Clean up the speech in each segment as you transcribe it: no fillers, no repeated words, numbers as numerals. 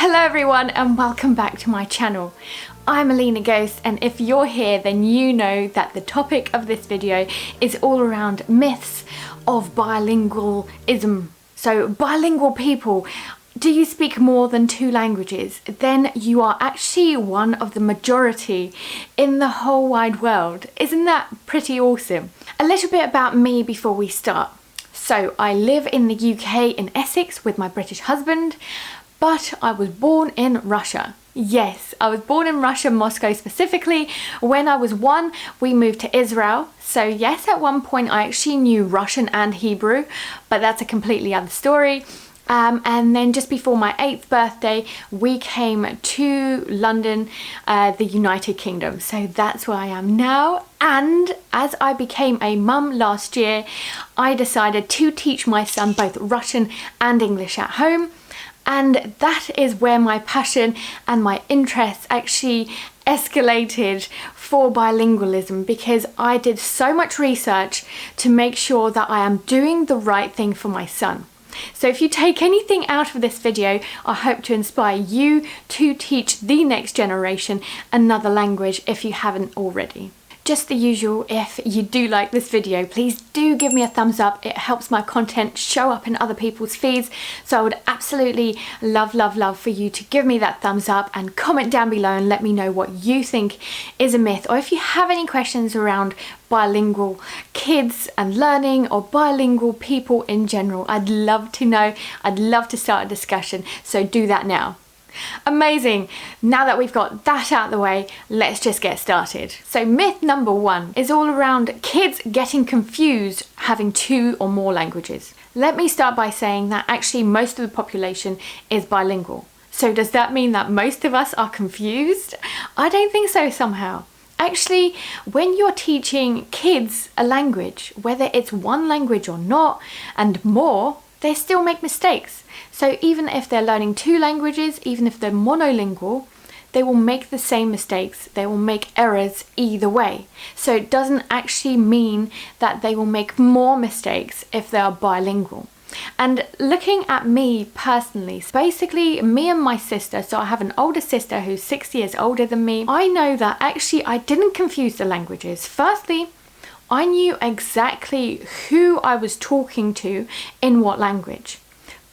Hello everyone and welcome back to my channel. I'm Alina Ghost, and if you're here then you know that the topic of this video is all around myths of bilingualism. So bilingual people, do you speak more than 2 languages? Then you are actually one of the majority in the whole wide world. Isn't that pretty awesome? A little bit about me before we start. So I live in the UK in Essex with my British husband. But I was born in Russia. Yes, I was born in Russia, Moscow specifically. When I was 1, we moved to Israel. So yes, at one point I actually knew Russian and Hebrew, but that's a completely other story. And then just before my 8th birthday, we came to London, the United Kingdom. So that's where I am now. And as I became a mum last year, I decided to teach my son both Russian and English at home. And that is where my passion and my interest actually escalated for bilingualism, because I did so much research to make sure that I am doing the right thing for my son. So if you take anything out of this video, I hope to inspire you to teach the next generation another language if you haven't already. Just the usual, if you do like this video, please do give me a thumbs up. It helps my content show up in other people's feeds. So I would absolutely love for you to give me that thumbs up and comment down below and let me know what you think is a myth, or if you have any questions around bilingual kids and learning, or bilingual people in general. I'd love to know. I'd love to start a discussion. So do that now. Amazing. Now that we've got that out of the way, let's just get started. So myth number 1 is all around kids getting confused having 2 or more languages. Let me start by saying that actually most of the population is bilingual. So does that mean that most of us are confused? I don't think so somehow. Actually, when you're teaching kids a language, whether it's one language or not, and more, they still make mistakes. So even if they're learning 2 languages, even if they're monolingual, they will make the same mistakes. They will make errors either way. So it doesn't actually mean that they will make more mistakes if they are bilingual. And looking at me personally, basically me and my sister, so I have an older sister who's 6 years older than me, I know that actually I didn't confuse the languages. Firstly, I knew exactly who I was talking to in what language.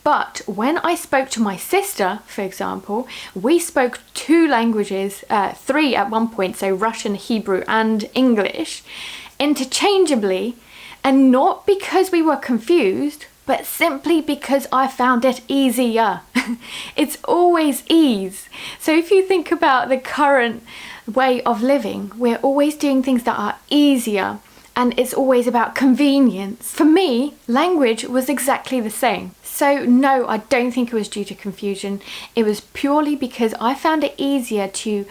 But when I spoke to my sister, for example, we spoke 2 languages, 3 at one point, so Russian, Hebrew and English, interchangeably, and not because we were confused, but simply because I found it easier. It's always ease. So if you think about the current way of living, we're always doing things that are easier. And it's always about convenience. For me, language was exactly the same. So no, I don't think it was due to confusion. It was purely because I found it easier to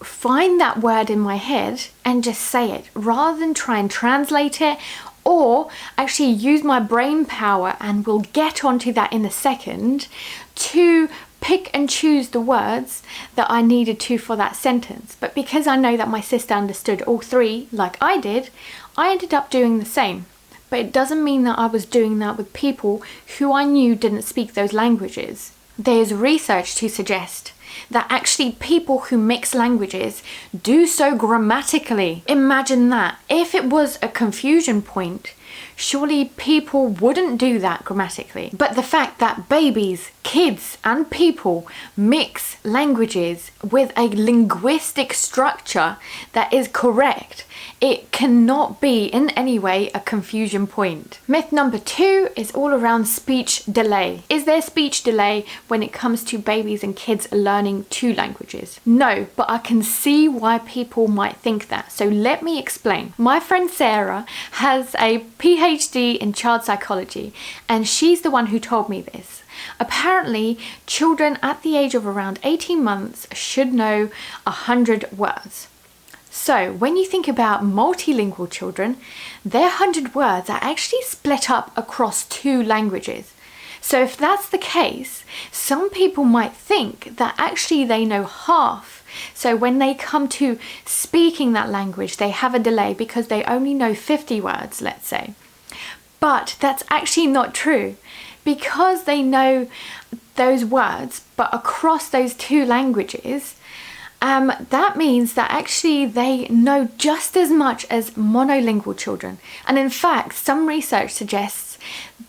find that word in my head and just say it, rather than try and translate it, or actually use my brain power, and we'll get onto that in a second, to pick and choose the words that I needed to for that sentence. But because I know that my sister understood all 3 like I did, I ended up doing the same. But it doesn't mean that I was doing that with people who I knew didn't speak those languages. There's research to suggest that actually people who mix languages do so grammatically. Imagine that. If it was a confusion point, surely people wouldn't do that grammatically. But the fact that babies, kids and people mix languages with a linguistic structure that is correct, it cannot be in any way a confusion point. Myth number 2 is all around speech delay. Is there speech delay when it comes to babies and kids learning 2 languages? No, but I can see why people might think that. So let me explain. My friend Sarah has a PhD in child psychology, and she's the one who told me this. Apparently, children at the age of around 18 months should know 100 words. So when you think about multilingual children, their 100 words are actually split up across 2 languages. So if that's the case, some people might think that actually they know half. So when they come to speaking that language, they have a delay because they only know 50 words, let's say. But that's actually not true, because they know those words, but across those two languages, that means that actually they know just as much as monolingual children. And in fact, some research suggests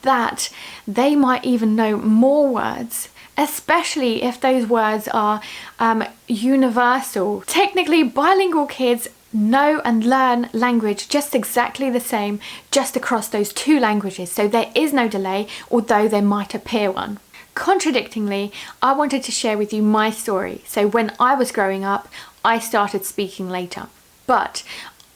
that they might even know more words, especially if those words are universal. Technically, bilingual kids know and learn language just exactly the same, just across those two languages. So there is no delay, although there might appear one. Contradictingly, I wanted to share with you my story. So when I was growing up, I started speaking later. But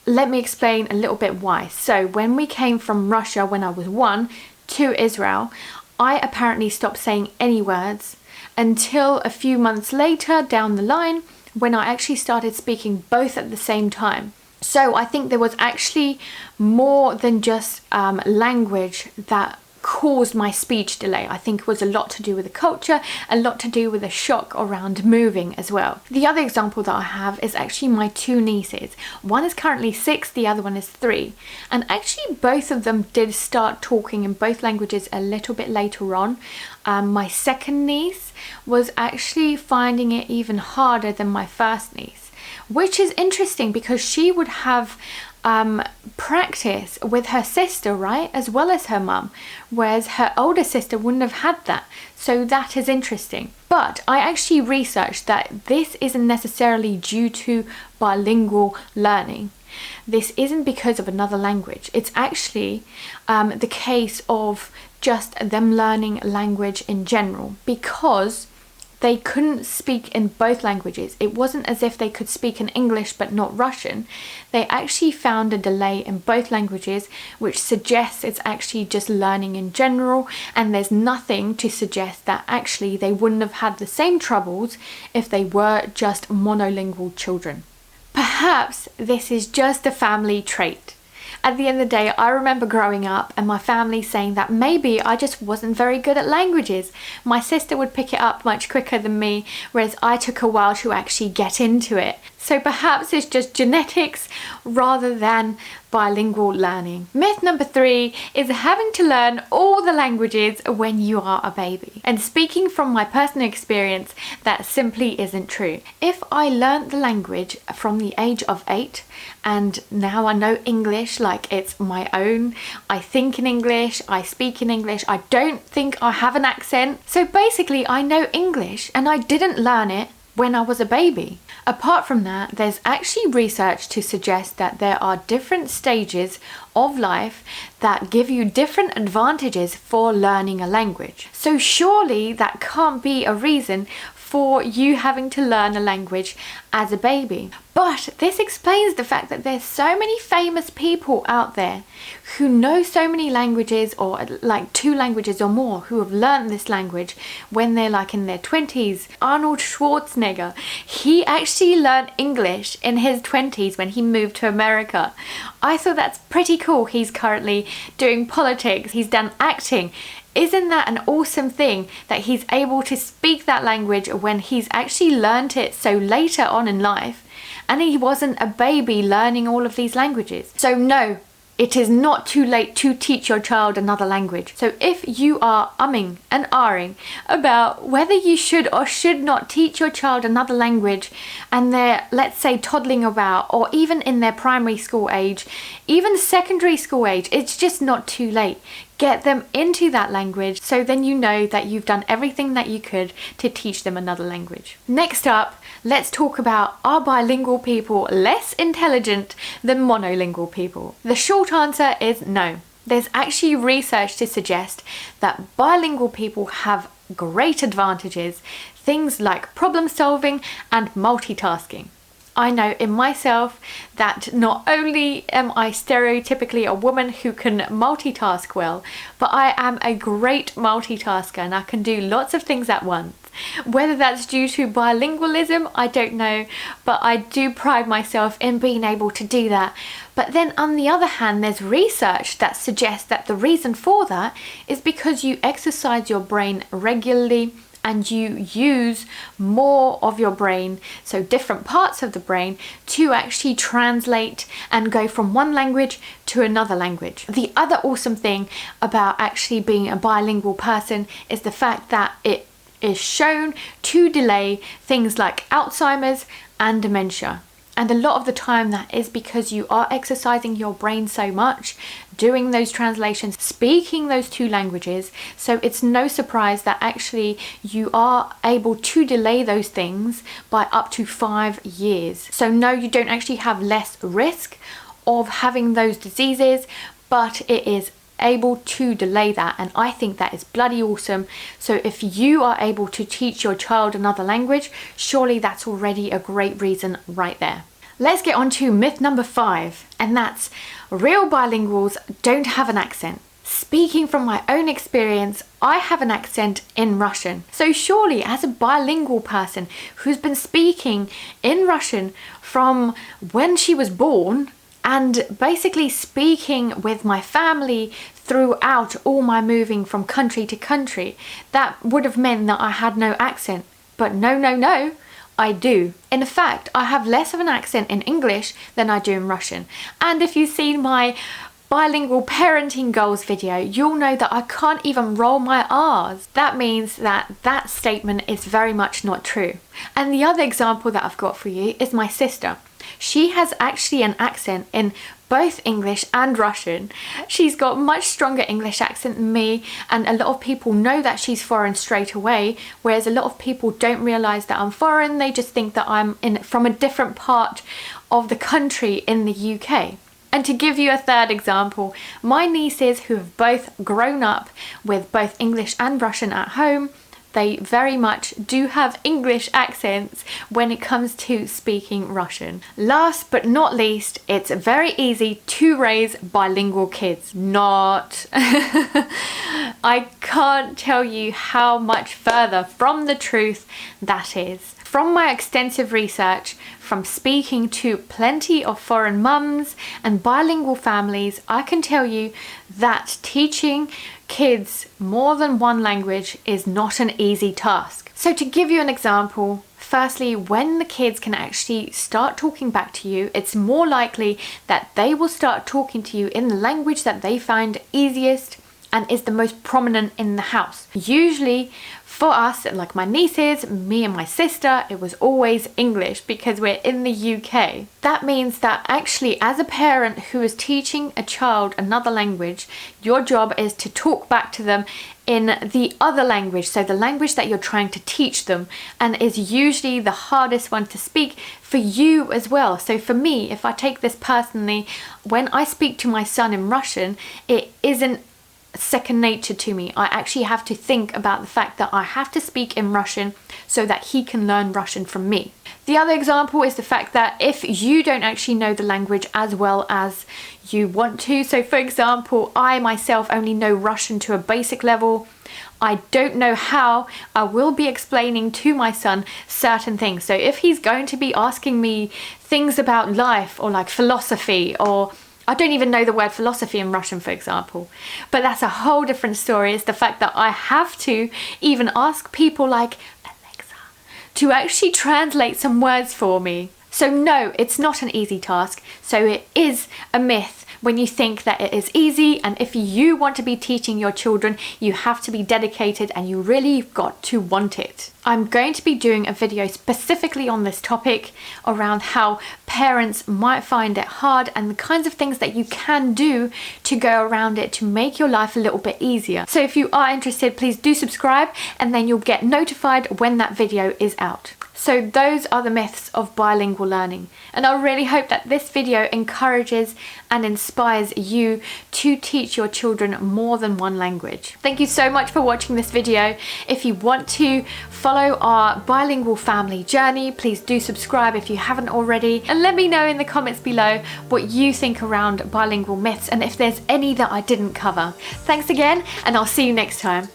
let me explain a little bit why. So when we came from Russia when I was 1 to Israel, I apparently stopped saying any words until a few months later down the line when I actually started speaking both at the same time. So I think there was actually more than just language that caused my speech delay. I think it was a lot to do with the culture, a lot to do with the shock around moving as well. The other example that I have is actually my 2 nieces. One is currently 6, the other one is 3. And actually both of them did start talking in both languages a little bit later on. My second niece was actually finding it even harder than my first niece, which is interesting because she would have practice with her sister, right, as well as her mum, whereas her older sister wouldn't have had that. So that is interesting. But I actually researched that this isn't necessarily due to bilingual learning. This isn't because of another language. It's actually the case of just them learning language in general, because they couldn't speak in both languages. It wasn't as if they could speak in English but not Russian. They actually found a delay in both languages, which suggests it's actually just learning in general, and there's nothing to suggest that actually they wouldn't have had the same troubles if they were just monolingual children. Perhaps this is just a family trait. At the end of the day, I remember growing up and my family saying that maybe I just wasn't very good at languages. My sister would pick it up much quicker than me, whereas I took a while to actually get into it. So perhaps it's just genetics rather than bilingual learning. Myth number 3 is having to learn all the languages when you are a baby. And speaking from my personal experience, that simply isn't true. If I learnt the language from the age of 8 and now I know English like it's my own, I think in English, I speak in English, I don't think I have an accent. So basically I know English and I didn't learn it when I was a baby. Apart from that, there's actually research to suggest that there are different stages of life that give you different advantages for learning a language. So surely that can't be a reason for you having to learn a language as a baby. But this explains the fact that there's so many famous people out there who know so many languages, or like 2 languages or more, who have learned this language when they're like in their 20s. Arnold Schwarzenegger, he actually learned English in his 20s when he moved to America. I thought that's pretty cool. He's currently doing politics, he's done acting. Isn't that an awesome thing that he's able to speak that language when he's actually learned it so later on in life, and he wasn't a baby learning all of these languages? So no, it is not too late to teach your child another language. So if you are umming and ahhing about whether you should or should not teach your child another language, and they're, let's say, toddling about, or even in their primary school age, even secondary school age, it's just not too late. Get them into that language, so then you know that you've done everything that you could to teach them another language. Next up, let's talk about, are bilingual people less intelligent than monolingual people? The short answer is no. There's actually research to suggest that bilingual people have great advantages, things like problem solving and multitasking. I know in myself that not only am I stereotypically a woman who can multitask well, but I am a great multitasker and I can do lots of things at once. Whether that's due to bilingualism, I don't know, but I do pride myself in being able to do that. But then on the other hand, there's research that suggests that the reason for that is because you exercise your brain regularly and you use more of your brain, so different parts of the brain, to actually translate and go from one language to another language. The other awesome thing about actually being a bilingual person is the fact that it is shown to delay things like Alzheimer's and dementia. And a lot of the time that is because you are exercising your brain so much, doing those translations, speaking those two languages. So it's no surprise that actually you are able to delay those things by up to 5 years. So no, you don't actually have less risk of having those diseases, but it is able to delay that, and I think that is bloody awesome. So if you are able to teach your child another language, surely that's already a great reason right there. Let's get on to myth number 5, and that's real bilinguals don't have an accent. Speaking from my own experience, I have an accent in Russian. So surely as a bilingual person who's been speaking in Russian from when she was born, and basically speaking with my family throughout all my moving from country to country, that would have meant that I had no accent. But no, I do. In fact, I have less of an accent in English than I do in Russian. And if you've seen my bilingual parenting goals video, you'll know that I can't even roll my R's. That means that that statement is very much not true. And the other example that I've got for you is my sister. She has actually an accent in both English and Russian. She's got much stronger English accent than me, and a lot of people know that she's foreign straight away, whereas a lot of people don't realise that I'm foreign. They just think that I'm from a different part of the country in the UK. And to give you a third example, my nieces who have both grown up with both English and Russian at home, they very much do have English accents when it comes to speaking Russian. Last but not least, it's very easy to raise bilingual kids. Not. I can't tell you how much further from the truth that is. From my extensive research, from speaking to plenty of foreign mums and bilingual families, I can tell you that teaching kids more than one language is not an easy task. So to give you an example, firstly, when the kids can actually start talking back to you, it's more likely that they will start talking to you in the language that they find easiest and is the most prominent in the house. Usually for us, like my nieces, me and my sister, it was always English because we're in the UK. That means that actually as a parent who is teaching a child another language, your job is to talk back to them in the other language, so the language that you're trying to teach them, and is usually the hardest one to speak for you as well. So for me, if I take this personally, when I speak to my son in Russian, it isn't second nature to me. I actually have to think about the fact that I have to speak in Russian so that he can learn Russian from me. The other example is the fact that if you don't actually know the language as well as you want to, so for example, I myself only know Russian to a basic level, I don't know how I will be explaining to my son certain things. So if he's going to be asking me things about life or like philosophy, or I don't even know the word philosophy in Russian, for example. But that's a whole different story. It's the fact that I have to even ask people like Alexa to actually translate some words for me. So no, it's not an easy task. So it is a myth when you think that it is easy, and if you want to be teaching your children, you have to be dedicated and you really got to want it. I'm going to be doing a video specifically on this topic around how parents might find it hard and the kinds of things that you can do to go around it to make your life a little bit easier. So if you are interested, please do subscribe and then you'll get notified when that video is out. So those are the myths of bilingual learning, and I really hope that this video encourages and inspires you to teach your children more than one language. Thank you so much for watching this video. If you want to follow our bilingual family journey, please do subscribe if you haven't already, and let me know in the comments below what you think around bilingual myths and if there's any that I didn't cover. Thanks again, and I'll see you next time.